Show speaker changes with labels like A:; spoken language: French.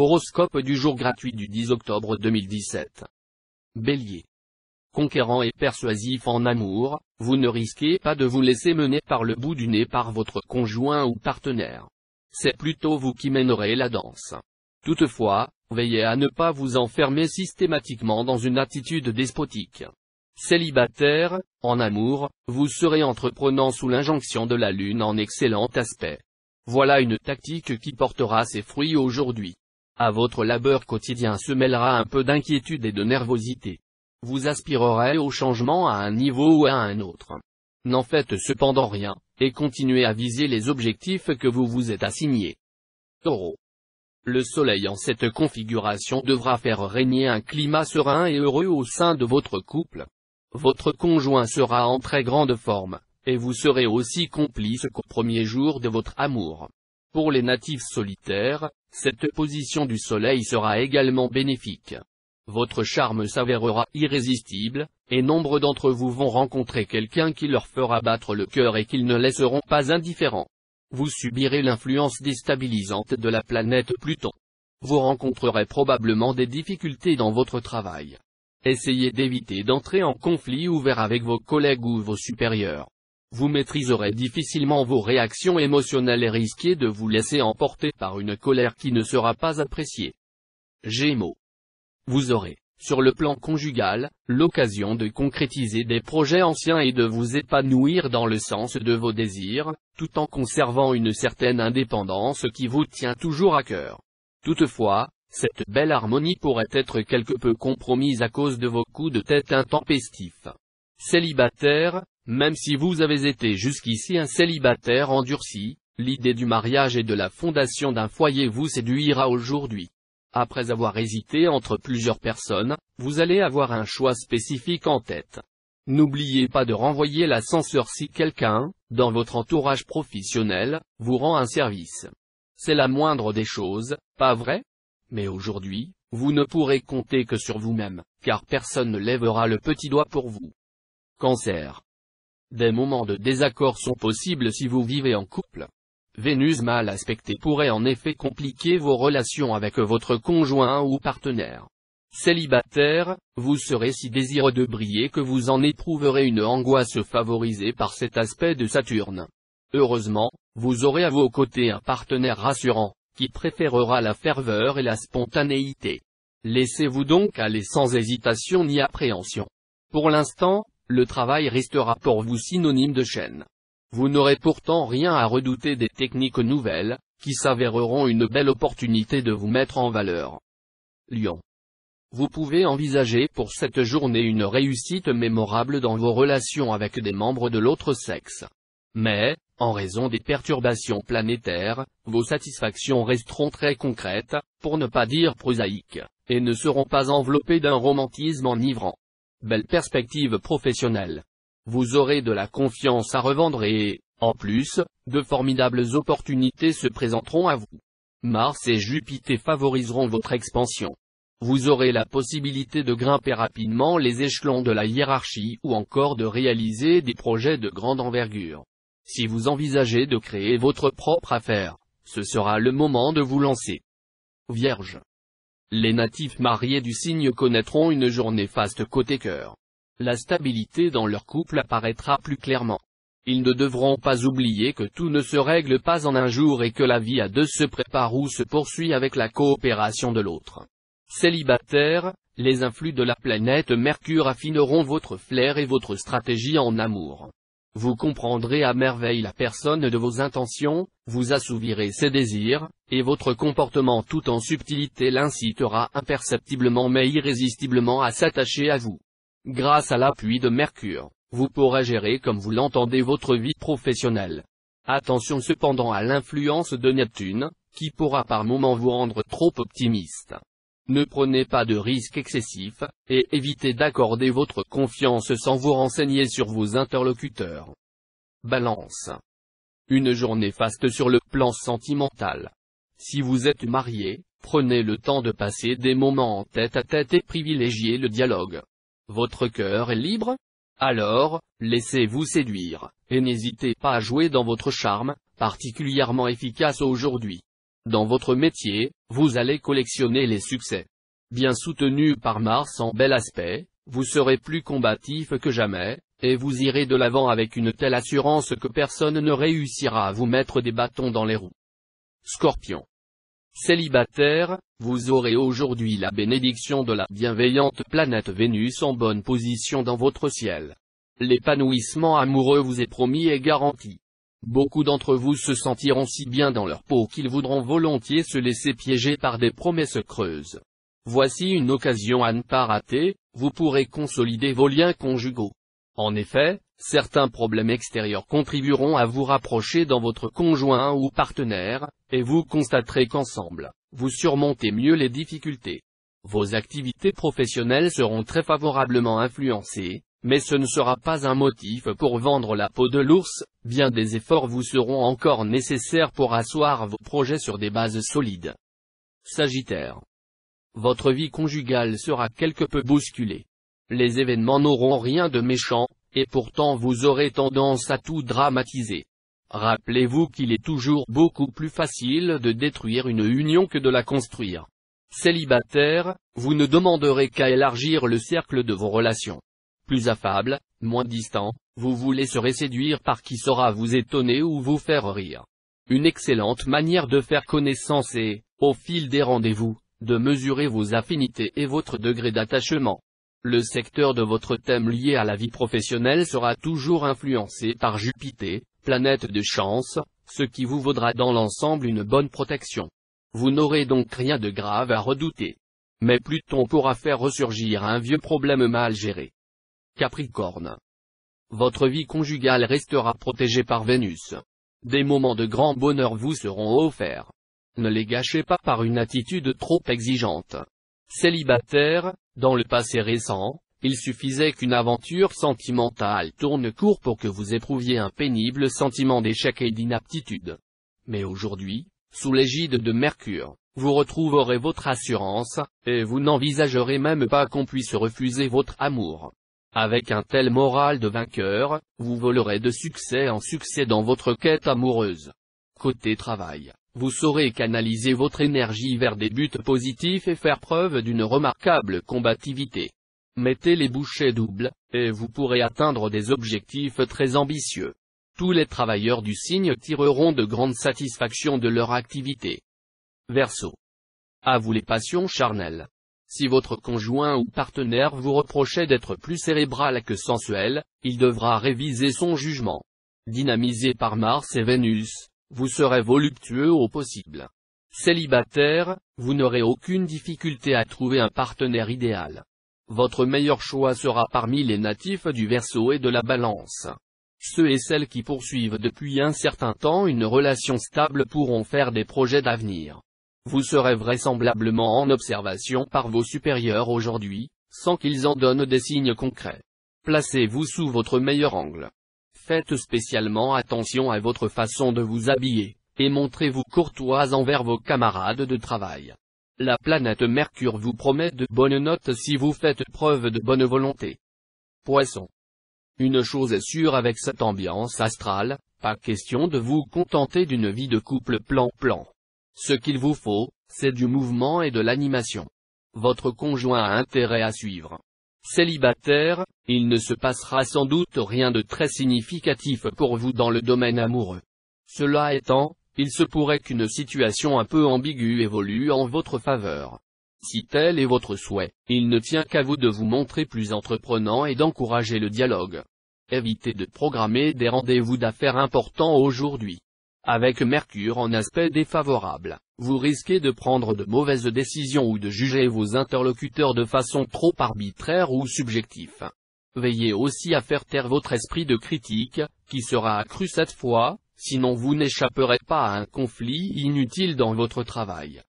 A: Horoscope du jour gratuit du 10 octobre 2017. Bélier. Conquérant et persuasif en amour, vous ne risquez pas de vous laisser mener par le bout du nez par votre conjoint ou partenaire. C'est plutôt vous qui mènerez la danse. Toutefois, veillez à ne pas vous enfermer systématiquement dans une attitude despotique. Célibataire, en amour, vous serez entreprenant sous l'injonction de la lune en excellent aspect. Voilà une tactique qui portera ses fruits aujourd'hui. À votre labeur quotidien se mêlera un peu d'inquiétude et de nervosité. Vous aspirerez au changement à un niveau ou à un autre. N'en faites cependant rien, et continuez à viser les objectifs que vous vous êtes assignés. Taureau. Le soleil en cette configuration devra faire régner un climat serein et heureux au sein de votre couple. Votre conjoint sera en très grande forme, et vous serez aussi complice qu'au premier jour de votre amour. Pour les natifs solitaires, cette position du soleil sera également bénéfique. Votre charme s'avérera irrésistible, et nombre d'entre vous vont rencontrer quelqu'un qui leur fera battre le cœur et qu'ils ne laisseront pas indifférents. Vous subirez l'influence déstabilisante de la planète Pluton. Vous rencontrerez probablement des difficultés dans votre travail. Essayez d'éviter d'entrer en conflit ouvert avec vos collègues ou vos supérieurs. Vous maîtriserez difficilement vos réactions émotionnelles et risquez de vous laisser emporter par une colère qui ne sera pas appréciée. Gémeaux. Vous aurez, sur le plan conjugal, l'occasion de concrétiser des projets anciens et de vous épanouir dans le sens de vos désirs, tout en conservant une certaine indépendance qui vous tient toujours à cœur. Toutefois, cette belle harmonie pourrait être quelque peu compromise à cause de vos coups de tête intempestifs. Célibataire, même si vous avez été jusqu'ici un célibataire endurci, l'idée du mariage et de la fondation d'un foyer vous séduira aujourd'hui. Après avoir hésité entre plusieurs personnes, vous allez avoir un choix spécifique en tête. N'oubliez pas de renvoyer l'ascenseur si quelqu'un, dans votre entourage professionnel, vous rend un service. C'est la moindre des choses, pas vrai? Mais aujourd'hui, vous ne pourrez compter que sur vous-même, car personne ne lèvera le petit doigt pour vous. Cancer. Des moments de désaccord sont possibles si vous vivez en couple. Vénus mal aspectée pourrait en effet compliquer vos relations avec votre conjoint ou partenaire. Célibataire, vous serez si désireux de briller que vous en éprouverez une angoisse favorisée par cet aspect de Saturne. Heureusement, vous aurez à vos côtés un partenaire rassurant, qui préférera la ferveur et la spontanéité. Laissez-vous donc aller sans hésitation ni appréhension. Pour l'instant, le travail restera pour vous synonyme de chaîne. Vous n'aurez pourtant rien à redouter des techniques nouvelles, qui s'avéreront une belle opportunité de vous mettre en valeur. Lion. Vous pouvez envisager pour cette journée une réussite mémorable dans vos relations avec des membres de l'autre sexe. Mais, en raison des perturbations planétaires, vos satisfactions resteront très concrètes, pour ne pas dire prosaïques, et ne seront pas enveloppées d'un romantisme enivrant. Belle perspective professionnelle. Vous aurez de la confiance à revendre et, en plus, de formidables opportunités se présenteront à vous. Mars et Jupiter favoriseront votre expansion. Vous aurez la possibilité de grimper rapidement les échelons de la hiérarchie ou encore de réaliser des projets de grande envergure. Si vous envisagez de créer votre propre affaire, ce sera le moment de vous lancer. Vierge. Les natifs mariés du signe connaîtront une journée faste côté cœur. La stabilité dans leur couple apparaîtra plus clairement. Ils ne devront pas oublier que tout ne se règle pas en un jour et que la vie à deux se prépare ou se poursuit avec la coopération de l'autre. Célibataire, les influx de la planète Mercure affineront votre flair et votre stratégie en amour. Vous comprendrez à merveille la personne de vos intentions, vous assouvirez ses désirs, et votre comportement tout en subtilité l'incitera imperceptiblement mais irrésistiblement à s'attacher à vous. Grâce à l'appui de Mercure, vous pourrez gérer comme vous l'entendez votre vie professionnelle. Attention cependant à l'influence de Neptune, qui pourra par moments vous rendre trop optimiste. Ne prenez pas de risques excessifs, et évitez d'accorder votre confiance sans vous renseigner sur vos interlocuteurs. Balance. Une journée faste sur le plan sentimental. Si vous êtes marié, prenez le temps de passer des moments en tête-à-tête et privilégiez le dialogue. Votre cœur est libre? Alors, laissez-vous séduire, et n'hésitez pas à jouer dans votre charme, particulièrement efficace aujourd'hui. Dans votre métier, vous allez collectionner les succès. Bien soutenu par Mars en bel aspect, vous serez plus combatif que jamais, et vous irez de l'avant avec une telle assurance que personne ne réussira à vous mettre des bâtons dans les roues. Scorpion. Célibataire, vous aurez aujourd'hui la bénédiction de la bienveillante planète Vénus en bonne position dans votre ciel. L'épanouissement amoureux vous est promis et garanti. Beaucoup d'entre vous se sentiront si bien dans leur peau qu'ils voudront volontiers se laisser piéger par des promesses creuses. Voici une occasion à ne pas rater, vous pourrez consolider vos liens conjugaux. En effet, certains problèmes extérieurs contribueront à vous rapprocher dans votre conjoint ou partenaire, et vous constaterez qu'ensemble, vous surmontez mieux les difficultés. Vos activités professionnelles seront très favorablement influencées, mais ce ne sera pas un motif pour vendre la peau de l'ours, bien des efforts vous seront encore nécessaires pour asseoir vos projets sur des bases solides. Sagittaire. Votre vie conjugale sera quelque peu bousculée. Les événements n'auront rien de méchant, et pourtant vous aurez tendance à tout dramatiser. Rappelez-vous qu'il est toujours beaucoup plus facile de détruire une union que de la construire. Célibataire, vous ne demanderez qu'à élargir le cercle de vos relations. Plus affable, moins distant, vous vous laisserez séduire par qui saura vous étonner ou vous faire rire. Une excellente manière de faire connaissance et, au fil des rendez-vous, de mesurer vos affinités et votre degré d'attachement. Le secteur de votre thème lié à la vie professionnelle sera toujours influencé par Jupiter, planète de chance, ce qui vous vaudra dans l'ensemble une bonne protection. Vous n'aurez donc rien de grave à redouter. Mais Pluton pourra faire ressurgir un vieux problème mal géré. Capricorne. Votre vie conjugale restera protégée par Vénus. Des moments de grand bonheur vous seront offerts. Ne les gâchez pas par une attitude trop exigeante. Célibataire, dans le passé récent, il suffisait qu'une aventure sentimentale tourne court pour que vous éprouviez un pénible sentiment d'échec et d'inaptitude. Mais aujourd'hui, sous l'égide de Mercure, vous retrouverez votre assurance, et vous n'envisagerez même pas qu'on puisse refuser votre amour. Avec un tel moral de vainqueur, vous volerez de succès en succès dans votre quête amoureuse. Côté travail, vous saurez canaliser votre énergie vers des buts positifs et faire preuve d'une remarquable combativité. Mettez les bouchées doubles, et vous pourrez atteindre des objectifs très ambitieux. Tous les travailleurs du signe tireront de grandes satisfactions de leur activité. Verseau. À vous les passions charnelles. Si votre conjoint ou partenaire vous reprochait d'être plus cérébral que sensuel, il devra réviser son jugement. Dynamisé par Mars et Vénus, vous serez voluptueux au possible. Célibataire, vous n'aurez aucune difficulté à trouver un partenaire idéal. Votre meilleur choix sera parmi les natifs du Verseau et de la Balance. Ceux et celles qui poursuivent depuis un certain temps une relation stable pourront faire des projets d'avenir. Vous serez vraisemblablement en observation par vos supérieurs aujourd'hui, sans qu'ils en donnent des signes concrets. Placez-vous sous votre meilleur angle. Faites spécialement attention à votre façon de vous habiller, et montrez-vous courtois envers vos camarades de travail. La planète Mercure vous promet de bonnes notes si vous faites preuve de bonne volonté. Poisson. Une chose est sûre avec cette ambiance astrale, pas question de vous contenter d'une vie de couple plan-plan. Ce qu'il vous faut, c'est du mouvement et de l'animation. Votre conjoint a intérêt à suivre. Célibataire, il ne se passera sans doute rien de très significatif pour vous dans le domaine amoureux. Cela étant, il se pourrait qu'une situation un peu ambiguë évolue en votre faveur. Si tel est votre souhait, il ne tient qu'à vous de vous montrer plus entreprenant et d'encourager le dialogue. Évitez de programmer des rendez-vous d'affaires importants aujourd'hui. Avec Mercure en aspect défavorable, vous risquez de prendre de mauvaises décisions ou de juger vos interlocuteurs de façon trop arbitraire ou subjective. Veillez aussi à faire taire votre esprit de critique, qui sera accru cette fois, sinon vous n'échapperez pas à un conflit inutile dans votre travail.